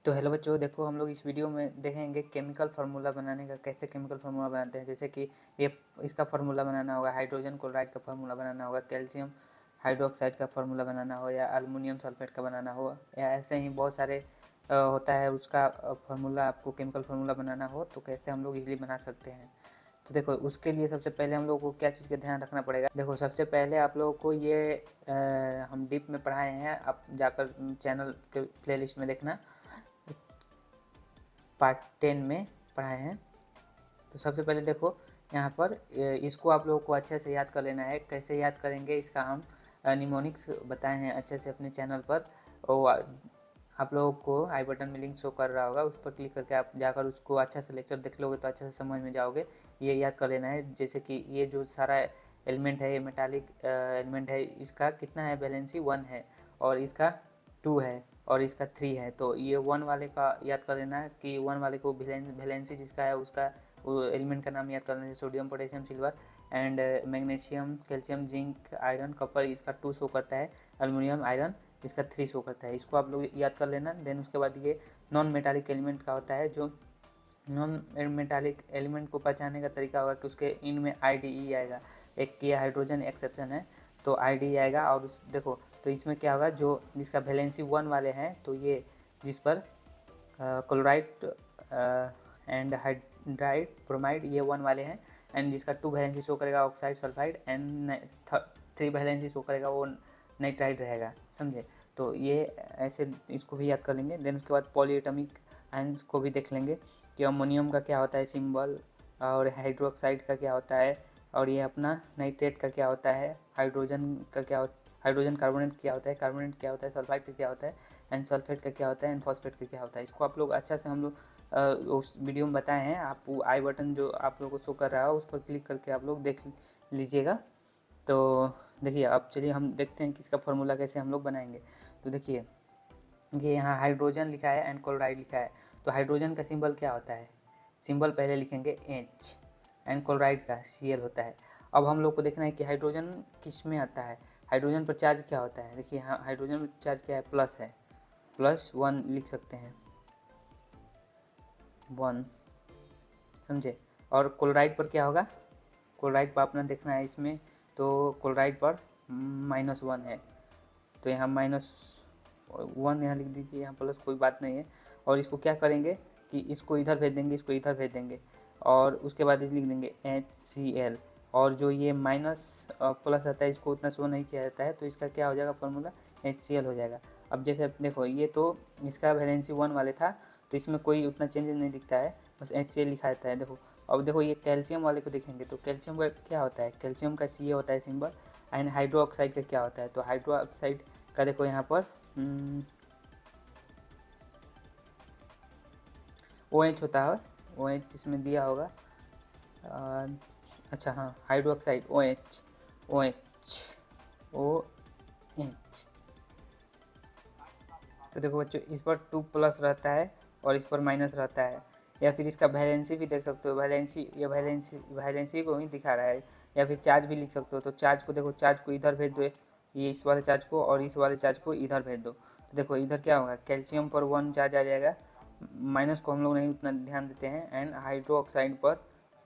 तो हेलो बच्चों, देखो हम लोग इस वीडियो में देखेंगे केमिकल फार्मूला बनाने का, कैसे केमिकल फार्मूला बनाते हैं। जैसे कि ये इसका फार्मूला बनाना होगा, हाइड्रोजन क्लोराइड का फार्मूला बनाना होगा, कैल्शियम हाइड्रोक्साइड का फार्मूला बनाना हो, या अल्युमिनियम सल्फेट का बनाना हो, या ऐसे ही बहुत सारे होता है उसका फार्मूला। आपको केमिकल फार्मूला बनाना हो तो कैसे हम लोग इजीली बना सकते हैं। तो देखो उसके लिए सबसे पहले हम लोग को क्या चीज़ का ध्यान रखना पड़ेगा। देखो सबसे पहले आप लोगों को ये हम डीप में पढ़ाए हैं, आप जाकर चैनल के प्लेलिस्ट में देखना, पार्ट 10 में पढ़ाए हैं। तो सबसे पहले देखो यहाँ पर इसको आप लोगों को अच्छे से याद कर लेना है। कैसे याद करेंगे इसका हम निमोनिक्स बताए हैं अच्छे से अपने चैनल पर। और आप लोगों को आई बटन में लिंक शो कर रहा होगा, उस पर क्लिक करके आप जाकर उसको अच्छा से लेक्चर देख लोगे तो अच्छे से समझ में जाओगे। ये याद कर लेना है। जैसे कि ये जो सारा एलिमेंट है, ये मेटालिक एलिमेंट है, इसका कितना है वैलेंसी 1 है, और इसका 2 है, और इसका 3 है। तो ये 1 वाले का याद कर लेना है कि 1 वाले को वैलेंसी जिसका है उसका वो एलिमेंट का नाम याद कर लेना है। Sodium, potassium, silver and magnesium, calcium, zinc, iron, copper, इसका 2 शो करता है। एल्युमिनियम, आयरन, इसका 3 शो करता है। इसको आप लोग याद कर लेना। देन उसके बाद ये नॉन मेटालिक एलिमेंट का होता है। जो नॉन मेटालिक एलिमेंट को पहचानने का तरीका होगा कि उसके इन में IDE आएगा। एक ये हाइड्रोजन एक्सेप्शन है तो IDE आएगा। और देखो तो इसमें क्या होगा, जो जिसका वैलेंसी 1 वाले हैं तो ये जिस पर क्लोराइड एंड हाइड्राइड, ब्रोमाइड, ये 1 वाले हैं। एंड जिसका 2 वैलेंसी शो करेगा oxide, sulphide, and 3 valency show करेगा वो नाइट्राइड रहेगा। समझे? तो ये ऐसे इसको भी याद कर लेंगे। देन उसके बाद पॉलीएटॉमिक आयंस को भी देख लेंगे कि अमोनियम का क्या होता है सिंबल, और हाइड्रोक्साइड का क्या होता है, और ये अपना नाइट्रेट का क्या होता है, हाइड्रोजन का क्या होता है, हाइड्रोजन कार्बोनेट क्या होता है, कार्बोनेट क्या होता है, सल्फाइड का क्या होता है, एंड सल्फेट का क्या होता है, एंड फॉस्फेट का क्या होता है। इसको आप लोग अच्छा से हम लोग उस वीडियो में बताए हैं। आप आई बटन जो आप लोगों को शो कर रहा है उस पर क्लिक करके आप लोग देख लीजिएगा। तो देखिए अब चलिए हम देखते हैं कि इसका फार्मूला कैसे हम लोग बनाएंगे। तो देखिए ये यहाँ हाइड्रोजन लिखा है एंड क्लोराइड लिखा है। तो हाइड्रोजन का सिंबल क्या होता है, सिंबल पहले लिखेंगे H, एंड क्लोराइड का Cl होता है। अब हम लोग को देखना है कि हाइड्रोजन किस में आता है, हाइड्रोजन पर चार्ज क्या होता है। देखिए यहाँ हाइड्रोजन पर चार्ज क्या है, प्लस है, +1 लिख सकते हैं, 1। समझे? और क्लोराइड पर क्या होगा, क्लोराइड पर अपना देखना है इसमें। तो क्लोराइड पर -1 है, तो यहाँ -1 यहाँ लिख दीजिए, यहाँ प्लस, कोई बात नहीं है। और इसको क्या करेंगे कि इसको इधर भेज देंगे, इसको इधर भेज देंगे, और उसके बाद लिख देंगे HCl। और जो ये माइनस प्लस आता है इसको उतना शो नहीं किया जाता है, तो इसका क्या हो जाएगा फार्मूला, HCl हो जाएगा। अब जैसे देखो ये तो इसका वैलेंसी 1 वाले था तो इसमें कोई उतना चेंजेस नहीं दिखता है, बस HCl लिखा जाता है। देखो अब देखो ये कैल्शियम वाले को देखेंगे तो कैल्शियम का क्या होता है, कैल्शियम का Ca होता है सिंबल। एंड हाइड्रोक्साइड का क्या होता है, तो हाइड्रोक्साइड का देखो यहाँ पर OH होता है, OH इसमें दिया होगा। अच्छा हाँ, हाइड्रोक्साइड OH, तो देखो बच्चों इस पर 2+ रहता है और इस पर माइनस रहता है। या फिर इसका वैलेंसी भी देख सकते हो, वैलेंसी को ही दिखा रहा है। या फिर चार्ज भी लिख सकते हो। तो चार्ज को देखो, चार्ज को इधर भेज दो, ये इस वाले चार्ज को, और इस वाले चार्ज को इधर भेज दो। तो देखो इधर क्या होगा, कैल्शियम पर 1 चार्ज आ जाएगा, माइनस को हम लोग नहीं उतना ध्यान देते हैं। एंड हाइड्रोक्साइड पर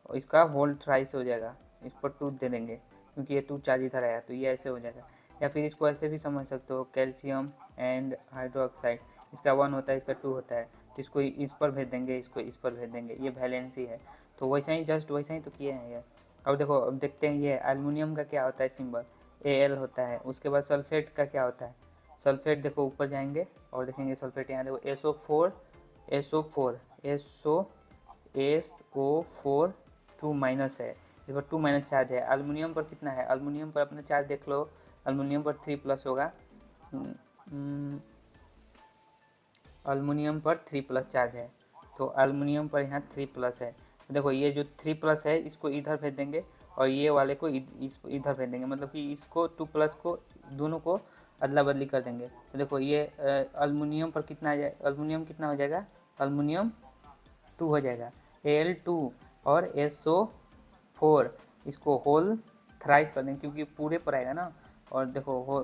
इसका होल थ्राइस हो जाएगा, इस पर 2 दे देंगे क्योंकि ये 2 चार्ज इधर आया, तो ये ऐसे हो जाएगा। या फिर इसको ऐसे भी समझ सकते हो, कैल्शियम एंड हाइड्रोक्साइड, इसका 1 होता है, इसका 2 होता है, तो इसको इस पर भेज देंगे, इसको इस पर भेज देंगे, ये वैलेंसी है। तो वैसा ही, जस्ट वैसा ही तो किए हैं ये। अब देखो, अब देखते हैं ये एल्युमिनियम का क्या होता है सिंबल, Al होता है। उसके बाद सल्फेट का क्या होता है, सल्फेट देखो ऊपर जाएंगे और देखेंगे सल्फेट, यहाँ देखो SO4 2 माइनस है, इस पर 2 माइनस चार्ज है। एल्युमिनियम पर कितना है, एल्युमिनियम पर अपना चार्ज देख लो, एल्युमिनियम पर 3+ होगा, एल्युमिनियम पर 3+ चार्ज है। तो एल्युमिनियम पर यहाँ 3+ है। देखो ये जो 3+ है इसको इधर भेज देंगे, और ये वाले को इधर भेज देंगे, मतलब कि इसको 2+ को दोनों को अदला बदली कर देंगे। तो देखो ये एल्युमिनियम पर कितना आ जाए, एल्युमिनियम कितना हो जाएगा, एल्युमिनियम 2 हो जाएगा, Al2, और SO4 इसको होल थ्राइस कर देंगे क्योंकि पूरे पर आएगा ना। और देखो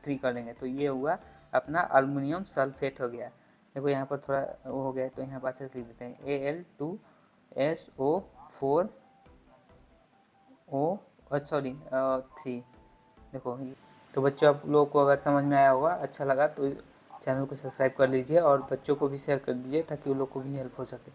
3 कर देंगे, तो ये हुआ अपना एल्युमिनियम सल्फेट हो गया। देखो यहाँ पर थोड़ा वो हो गया है, तो यहाँ पर अच्छे से लिख देते हैं AL2SO4O सॉरी 3। देखो तो बच्चों, आप लोगों को अगर समझ में आया होगा, अच्छा लगा तो चैनल को सब्सक्राइब कर लीजिए और बच्चों को भी शेयर कर दीजिए ताकि उन लोग को भी हेल्प हो सके।